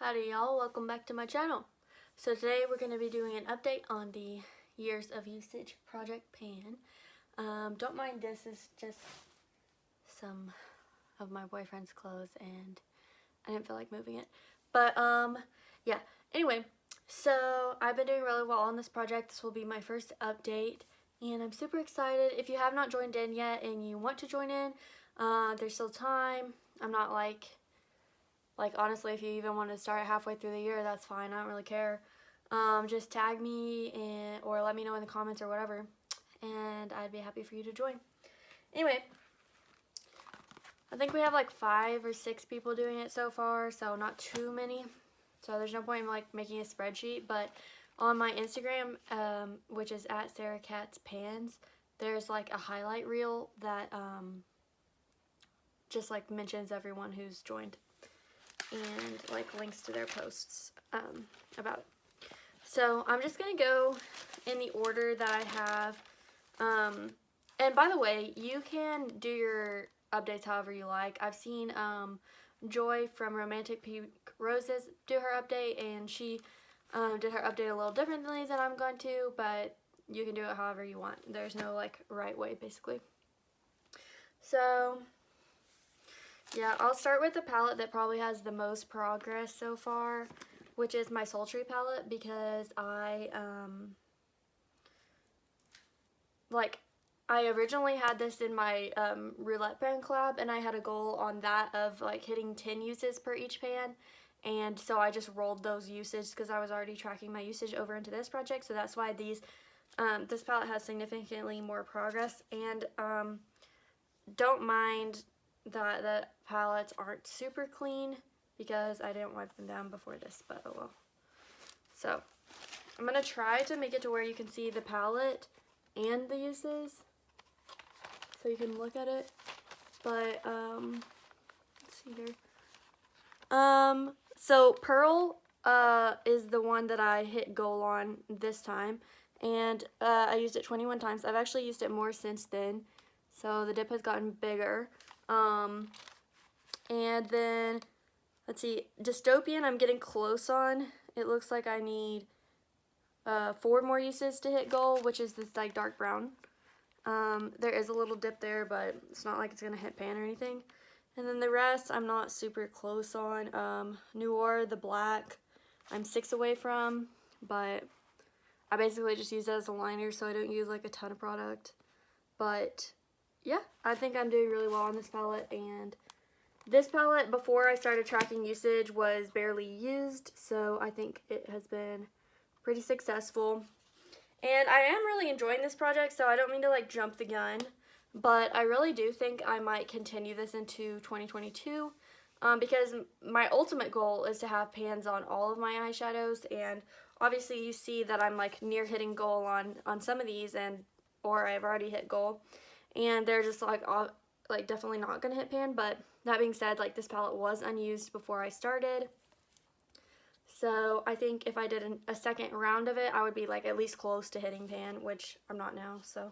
Howdy y'all, welcome back to my channel. So today we're going to be doing an update on the Years of Usage project pan. Don't mind this, is just some of my boyfriend's clothes and I didn't feel like moving it. But yeah, anyway, so I've been doing really well on this project. This will be my first update and I'm super excited. If you have not joined in yet and you want to join in, there's still time. I'm not like honestly, if you even want to start halfway through the year, that's fine. I don't really care. Just tag me or let me know in the comments or whatever, and I'd be happy for you to join. Anyway, I think we have like 5 or 6 people doing it so far, so not too many. So there's no point in like making a spreadsheet, but on my Instagram, which is at SarahCatsPans, there's like a highlight reel that just like mentions everyone who's joined and like links to their posts about it. So I'm just gonna go in the order that I have, and by the way, you can do your updates however you like. I've seen Joy from Romantic Pink Roses do her update, and she did her update a little differently than I'm going to, but you can do it however you want. There's no like right way basically. So yeah, I'll start with the palette that probably has the most progress so far, which is my Sultry palette, because I originally had this in my roulette pan collab, and I had a goal on that of like hitting 10 uses per each pan, and so I just rolled those usage because I was already tracking my usage over into this project. So that's why this palette has significantly more progress, and don't mind that the palettes aren't super clean because I didn't wipe them down before this, but oh well. So I'm gonna try to make it to where you can see the palette and the uses so you can look at it, but let's see here. So Pearl is the one that I hit goal on this time, and I used it 21 times. I've actually used it more since then, so the dip has gotten bigger. And then, let's see, Dystopian I'm getting close on. It looks like I need 4 more uses to hit goal, which is this like dark brown. There is a little dip there, but it's not like it's going to hit pan or anything. And then the rest I'm not super close on. Noir, the black, I'm 6 away from, but I basically just use it as a liner, so I don't use like a ton of product. But yeah, I think I'm doing really well on this palette, and this palette before I started tracking usage was barely used, so I think it has been pretty successful. And I am really enjoying this project, so I don't mean to like jump the gun, but I really do think I might continue this into 2022 because my ultimate goal is to have pans on all of my eyeshadows, and obviously you see that I'm like near hitting goal on some of these, or I've already hit goal. And they're just like definitely not gonna hit pan. But that being said, like this palette was unused before I started, so I think if I did a second round of it, I would be like at least close to hitting pan, which I'm not now. So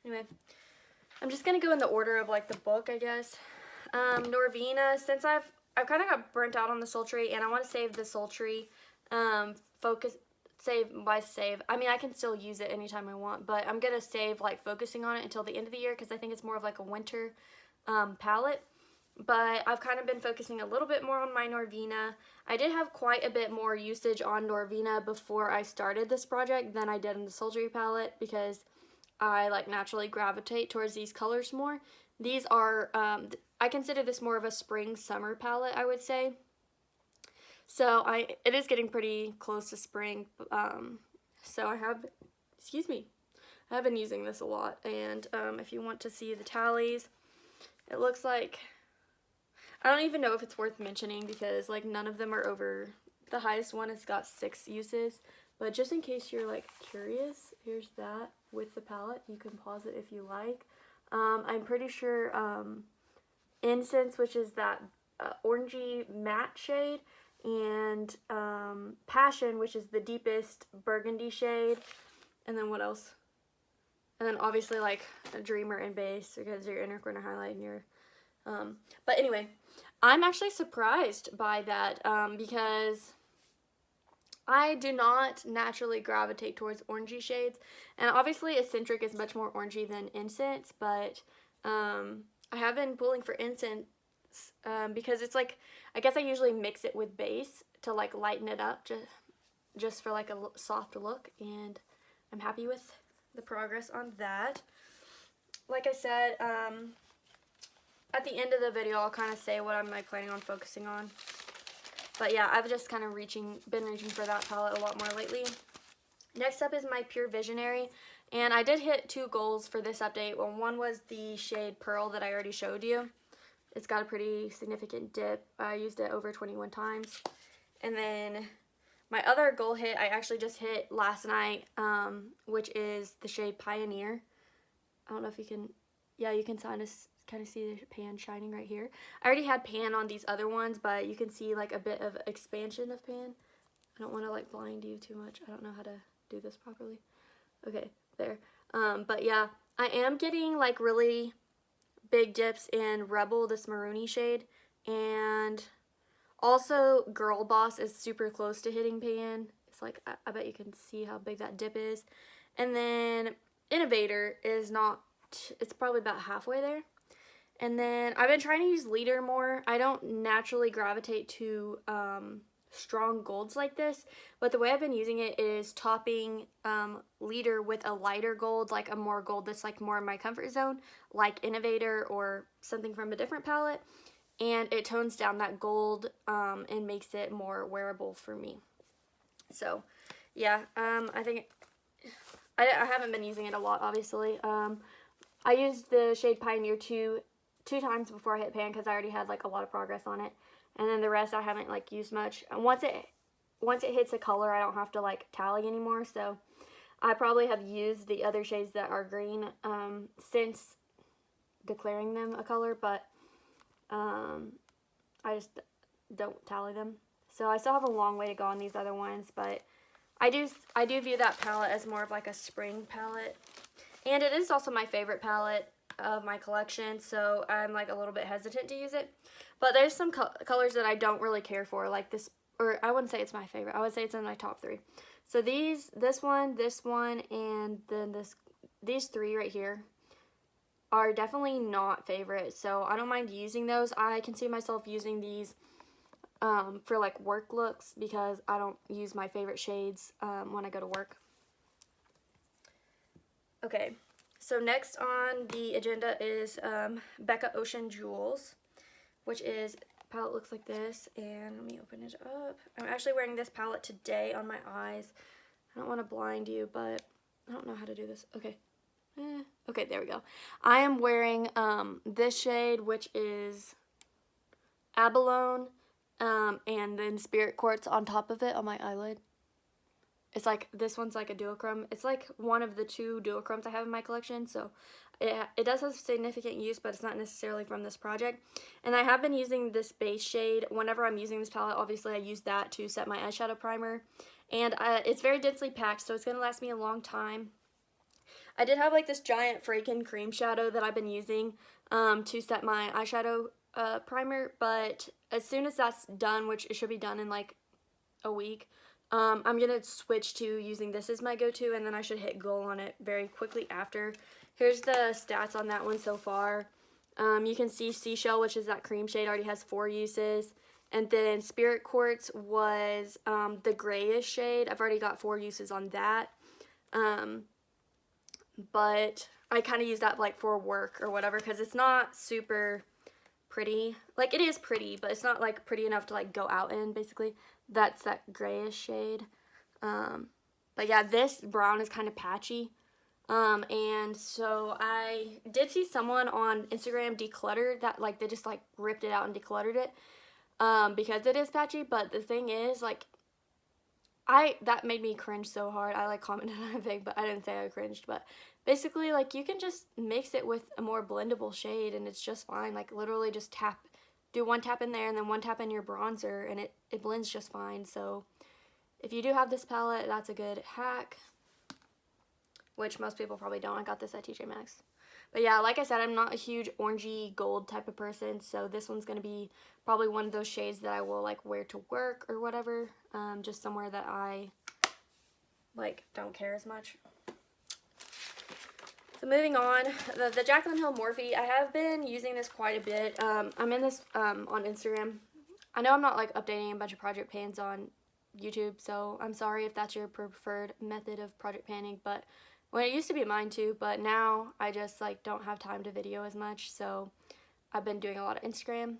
anyway, I'm just gonna go in the order of like the book, I guess. Norvina, since I've kind of got burnt out on the Sultry, and I want to save the Sultry save. I mean, I can still use it anytime I want, but I'm gonna save like focusing on it until the end of the year because I think it's more of like a winter palette. But I've kind of been focusing a little bit more on my Norvina. I did have quite a bit more usage on Norvina before I started this project than I did in the Sultry palette because I like naturally gravitate towards these colors more. These are I consider this more of a spring summer palette, I would say. So it is getting pretty close to spring, so I have been using this a lot. And if you want to see the tallies, it looks like, I don't even know if it's worth mentioning because like none of them are over, the highest one has got 6 uses, but just in case you're like curious, here's that with the palette. You can pause it if you like. I'm pretty sure Incense, which is that orangey matte shade, and Passion, which is the deepest burgundy shade, and then what else? And then obviously like a Dreamer and Base because your inner corner highlight and your but anyway, I'm actually surprised by that because I do not naturally gravitate towards orangey shades. And obviously Eccentric is much more orangey than Incense, but I have been pulling for Incense because it's like, I guess I usually mix it with base to like lighten it up just for like a soft look, and I'm happy with the progress on that. Like I said, at the end of the video I'll kind of say what I'm like planning on focusing on. But yeah, I've just kind of been reaching for that palette a lot more lately. Next up is my Pure Visionary, and I did hit 2 goals for this update. Well, one was the shade Pearl that I already showed you. It's got a pretty significant dip. I used it over 21 times. And then my other goal hit, I actually just hit last night, which is the shade Pioneer. I don't know if you can, yeah, you can kind of see the pan shining right here. I already had pan on these other ones, but you can see like a bit of expansion of pan. I don't want to like blind you too much. I don't know how to do this properly. Okay, there. But yeah, I am getting like really big dips in Rebel, this maroony shade, and also Girl Boss is super close to hitting pan. It's like, I bet you can see how big that dip is. And then Innovator is not, it's probably about halfway there. And then I've been trying to use Leader more. I don't naturally gravitate to strong golds like this, but the way I've been using it is topping Leader with a lighter gold, like a more gold that's like more in my comfort zone, like Innovator or something from a different palette, and it tones down that gold and makes it more wearable for me. So yeah, I think I haven't been using it a lot, obviously. I used the shade Pioneer two times before I hit pan because I already had like a lot of progress on it, and then the rest I haven't like used much. And once it hits a color, I don't have to like tally anymore, so I probably have used the other shades that are green since declaring them a color, but I just don't tally them. So I still have a long way to go on these other ones, but I do view that palette as more of like a spring palette, and it is also my favorite palette of my collection, so I'm like a little bit hesitant to use it. But there's some colors that I don't really care for, like this, or I wouldn't say it's my favorite. I would say it's in my top 3. So this one, and then these 3 right here are definitely not favorites. So I don't mind using those. I can see myself using these for like work looks because I don't use my favorite shades when I go to work. Okay. So next on the agenda is Becca Ocean Jewels, which is, palette looks like this, and let me open it up. I'm actually wearing this palette today on my eyes. I don't want to blind you, but I don't know how to do this. Okay. Okay, there we go. I am wearing this shade, which is Abalone, and then Spirit Quartz on top of it on my eyelid. It's like, this one's like a duochrome. It's like one of the 2 duochromes I have in my collection, so it does have significant use, but it's not necessarily from this project. And I have been using this base shade. Whenever I'm using this palette, obviously I use that to set my eyeshadow primer. And it's very densely packed, so it's going to last me a long time. I did have like this giant freaking cream shadow that I've been using to set my eyeshadow primer, but as soon as that's done, which it should be done in like a week, I'm going to switch to using this as my go-to, and then I should hit goal on it very quickly after. Here's the stats on that one so far. You can see Seashell, which is that cream shade, already has 4 uses. And then Spirit Quartz was the grayish shade. I've already got 4 uses on that. But I kind of use that like for work or whatever because it's not super pretty. Like, it is pretty, but it's not like pretty enough to like go out in, basically. That's that grayish shade. But yeah, this brown is kind of patchy. And so I did see someone on Instagram declutter that, like, they just like ripped it out and decluttered it because it is patchy. But the thing is, like, that made me cringe so hard. I like commented on a thing, but I didn't say I cringed. But basically, like, you can just mix it with a more blendable shade and it's just fine. Like, literally just do 1 tap in there and then 1 tap in your bronzer, and it blends just fine. So if you do have this palette, that's a good hack, which most people probably don't. I got this at TJ Maxx. But yeah, like I said, I'm not a huge orangey gold type of person, so this one's going to be probably one of those shades that I will like wear to work or whatever, just somewhere that I like don't care as much. So moving on, the Jaclyn Hill Morphe, I have been using this quite a bit. I'm in this on Instagram. I know I'm not like updating a bunch of project pans on YouTube, so I'm sorry if that's your preferred method of project panning, but when it used to be mine too, but now I just like don't have time to video as much, so I've been doing a lot of Instagram.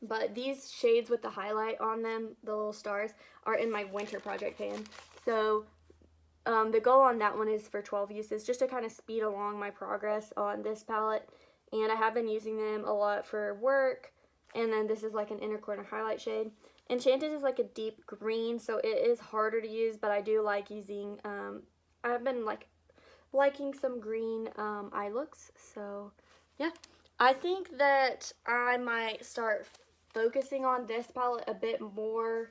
But these shades with the highlight on them, the little stars, are in my winter project pan. So the goal on that one is for 12 uses, just to kind of speed along my progress on this palette. And I have been using them a lot for work. And then this is like an inner corner highlight shade. Enchanted is like a deep green, so it is harder to use, but I do like using, I've been like liking some green eye looks. So yeah, I think that I might start focusing on this palette a bit more,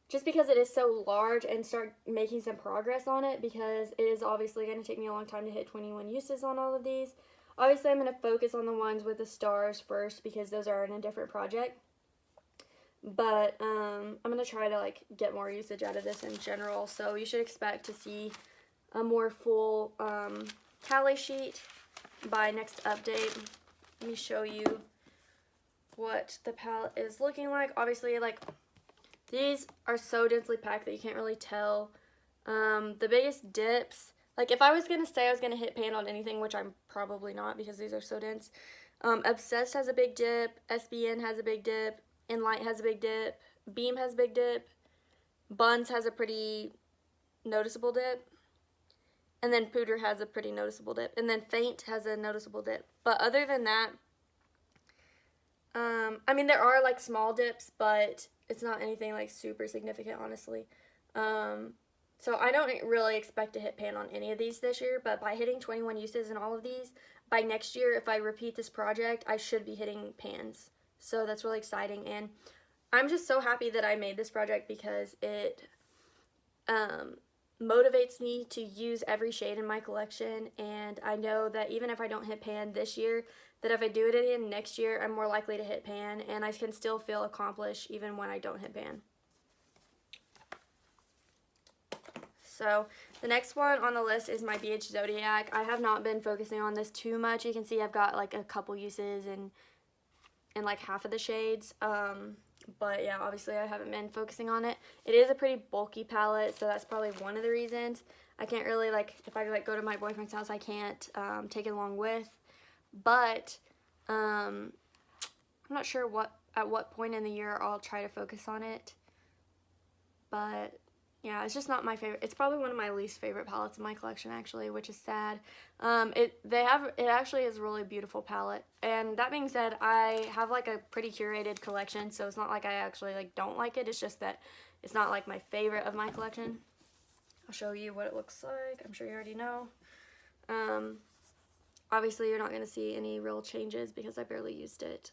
just because it is so large, and start making some progress on it, because it is obviously going to take me a long time to hit 21 uses on all of these. Obviously, I'm going to focus on the ones with the stars first, because those are in a different project. But I'm going to try to like get more usage out of this in general, so you should expect to see a more full tally sheet by next update. Let me show you what the palette is looking like. Obviously, like, these are so densely packed that you can't really tell. The biggest dips, like if I was going to say I was going to hit pan on anything, which I'm probably not because these are so dense. Obsessed has a big dip, SBN has a big dip, Enlight has a big dip, Beam has a big dip, Buns has a pretty noticeable dip, and then Pooter has a pretty noticeable dip, and then Faint has a noticeable dip. But other than that, I mean, there are like small dips, but it's not anything like super significant, honestly. So I don't really expect to hit pan on any of these this year, but by hitting 21 uses in all of these, by next year, if I repeat this project, I should be hitting pans. So that's really exciting, and I'm just so happy that I made this project, because it motivates me to use every shade in my collection. And I know that even if I don't hit pan this year, that if I do it again next year, I'm more likely to hit pan, and I can still feel accomplished even when I don't hit pan. So the next one on the list is my BH Zodiac. I have not been focusing on this too much. You can see I've got like a couple uses in like half of the shades. But yeah, obviously I haven't been focusing on it. It is a pretty bulky palette, so that's probably one of the reasons. I can't really, like, if I like go to my boyfriend's house, I can't take it along with. But I'm not sure at what point in the year I'll try to focus on it. But yeah, it's just not my favorite. It's probably one of my least favorite palettes in my collection, actually, which is sad. It actually is a really beautiful palette. And that being said, I have like a pretty curated collection, so it's not like I actually like don't like it. It's just that it's not like my favorite of my collection. I'll show you what it looks like. I'm sure you already know. Obviously, you're not going to see any real changes because I barely used it.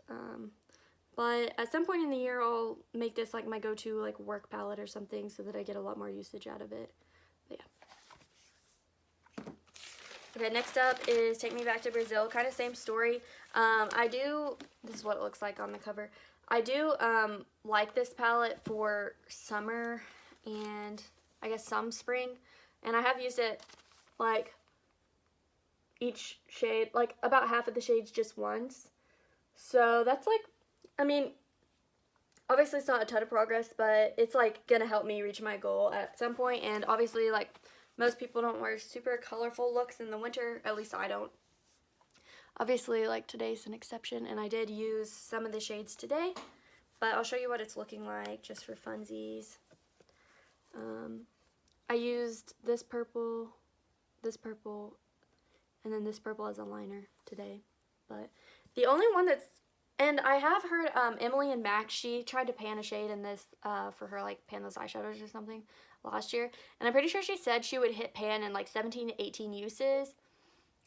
But at some point in the year, I'll make this like my go-to like work palette or something, so that I get a lot more usage out of it. But yeah. Okay, next up is Take Me Back to Brazil. Kind of same story. This is what it looks like on the cover. I do like this palette for summer and I guess some spring. And I have used it like each shade, like about half of the shades just once. So that's like, I mean, obviously it's not a ton of progress, but it's like gonna help me reach my goal at some point. And obviously, like, most people don't wear super colorful looks in the winter, at least I don't. Obviously, like, today's an exception, and I did use some of the shades today, but I'll show you what it's looking like just for funsies. I used this purple, and then this purple as a liner today. But the only one that's, and I have heard Emily and Max, she tried to pan a shade in this for her, like, pan those eyeshadows or something last year. And I'm pretty sure she said she would hit pan in like 17 to 18 uses.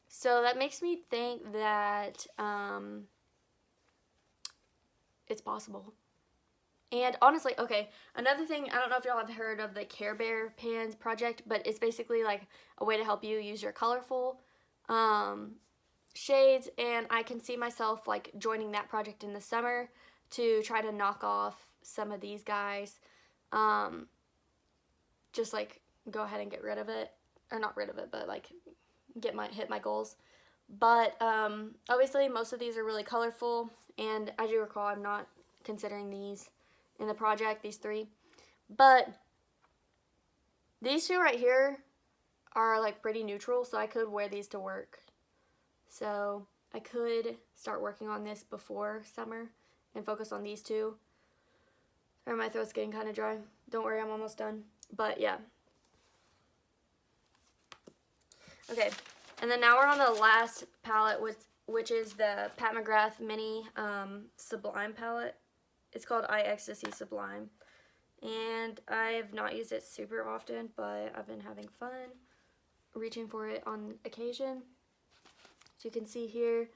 So that makes me think that it's possible. And honestly, okay, another thing, I don't know if y'all have heard of the Care Bear Pans project, but it's basically like a way to help you use your colorful shades, and I can see myself like joining that project in the summer to try to knock off some of these guys. Just like go ahead and get rid of it, or not rid of it, but like hit my goals. But obviously most of these are really colorful, and as you recall, I'm not considering these in the project, these three. But these two right here are like pretty neutral, so I could wear these to work. So I could start working on this before summer and focus on these two. Sorry, my throat's getting kind of dry. Don't worry, I'm almost done. But yeah. Okay, and then now we're on the last palette, which is the Pat McGrath Mini Sublime palette. It's called Eye Ecstasy Sublime. And I've not used it super often, but I've been having fun reaching for it on occasion. As you can see here,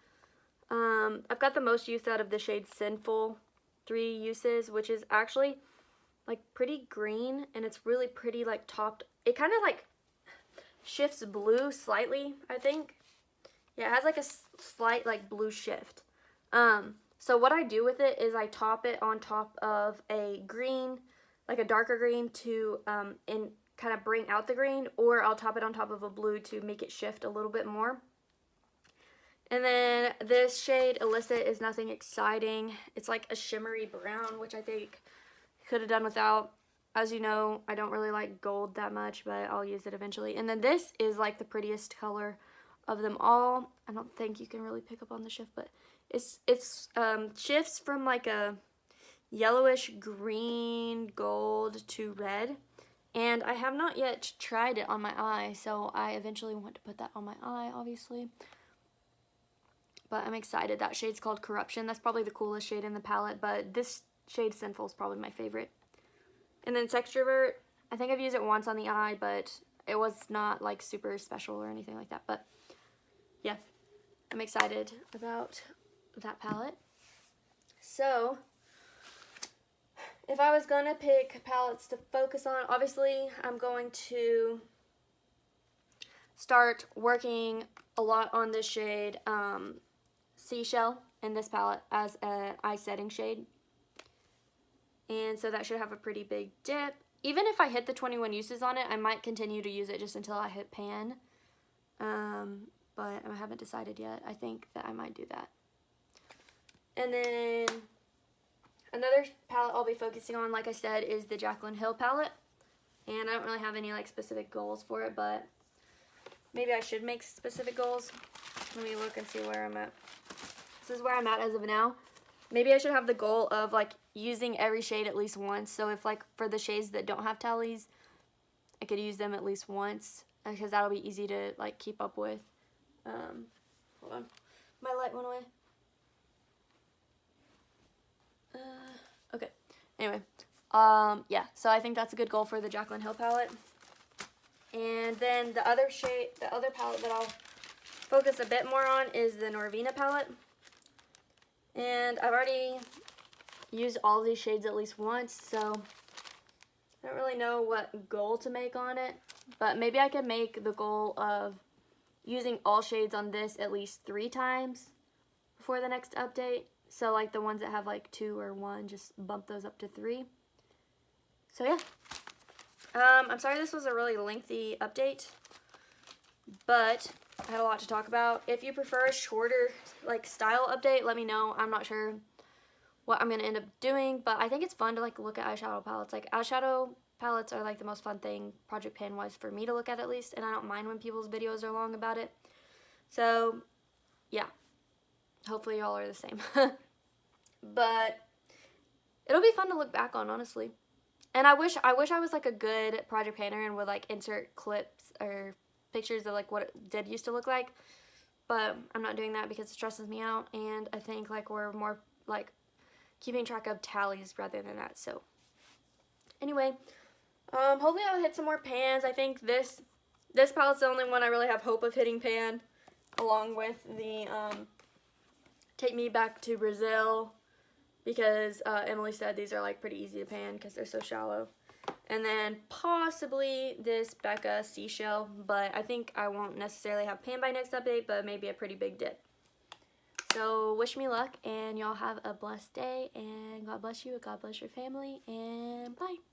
I've got the most use out of the shade Sinful, 3 uses, which is actually like pretty green, and it's really pretty like topped. It kind of like shifts blue slightly, I think. Yeah, it has like a slight like blue shift. So what I do with it is I top it on top of a green, like a darker green to kind of bring out the green, or I'll top it on top of a blue to make it shift a little bit more. And then this shade Illicit is nothing exciting. It's like a shimmery brown, which I think could have done without. As you know, I don't really like gold that much, but I'll use it eventually. And then this is like the prettiest color of them all. I don't think you can really pick up on the shift, but it's shifts from like a yellowish green gold to red. And I have not yet tried it on my eye, so I eventually want to put that on my eye, obviously. But I'm excited. That shade's called Corruption. That's probably the coolest shade in the palette, but this shade Sinful is probably my favorite. And then Sextrovert, I think I've used it once on the eye, but it was not like super special or anything like that. But yeah, I'm excited about that palette. So if I was gonna pick palettes to focus on, obviously I'm going to start working a lot on this shade Seashell in this palette as an eye setting shade. And so that should have a pretty big dip. Even if I hit the 21 uses on it, I might continue to use it just until I hit pan. But I haven't decided yet. I think that I might do that. And then another palette I'll be focusing on, like I said, is the Jaclyn Hill palette. And I don't really have any like specific goals for it, but maybe I should make specific goals. Let me look and see where I'm at. This is where I'm at as of now. Maybe I should have the goal of like using every shade at least once. So if like for the shades that don't have tallies, I could use them at least once, because that'll be easy to like keep up with. Hold on, my light went away. Okay, anyway, yeah, so I think that's a good goal for the Jaclyn Hill palette. And then the other palette that I'll focus a bit more on is the Norvina palette. And I've already used all these shades at least once, so I don't really know what goal to make on it. But maybe I could make the goal of using all shades on this at least 3 times before the next update. So like the ones that have like 2 or 1, just bump those up to 3. So yeah. I'm sorry this was a really lengthy update, but I had a lot to talk about. If you prefer a shorter like style update, let me know. I'm not sure what I'm going to end up doing, but I think it's fun to like look at eyeshadow palettes. Like eyeshadow palettes are like the most fun thing project pan wise for me to look at least, and I don't mind when people's videos are long about it. So yeah, hopefully y'all are the same. But it'll be fun to look back on, honestly. And I wish I was like a good project panner and would like insert clips or pictures of like what it did used to look like, but I'm not doing that because it stresses me out, and I think like we're more like keeping track of tallies rather than that. So anyway, hopefully I'll hit some more pans. I think this palette's the only one I really have hope of hitting pan, along with the Take Me Back to Brazil, because Emily said these are like pretty easy to pan because they're so shallow. And then possibly this Becca Seashell, but I think I won't necessarily have pan by next update, but maybe a pretty big dip. So wish me luck, and y'all have a blessed day, and God bless you, and God bless your family, and bye.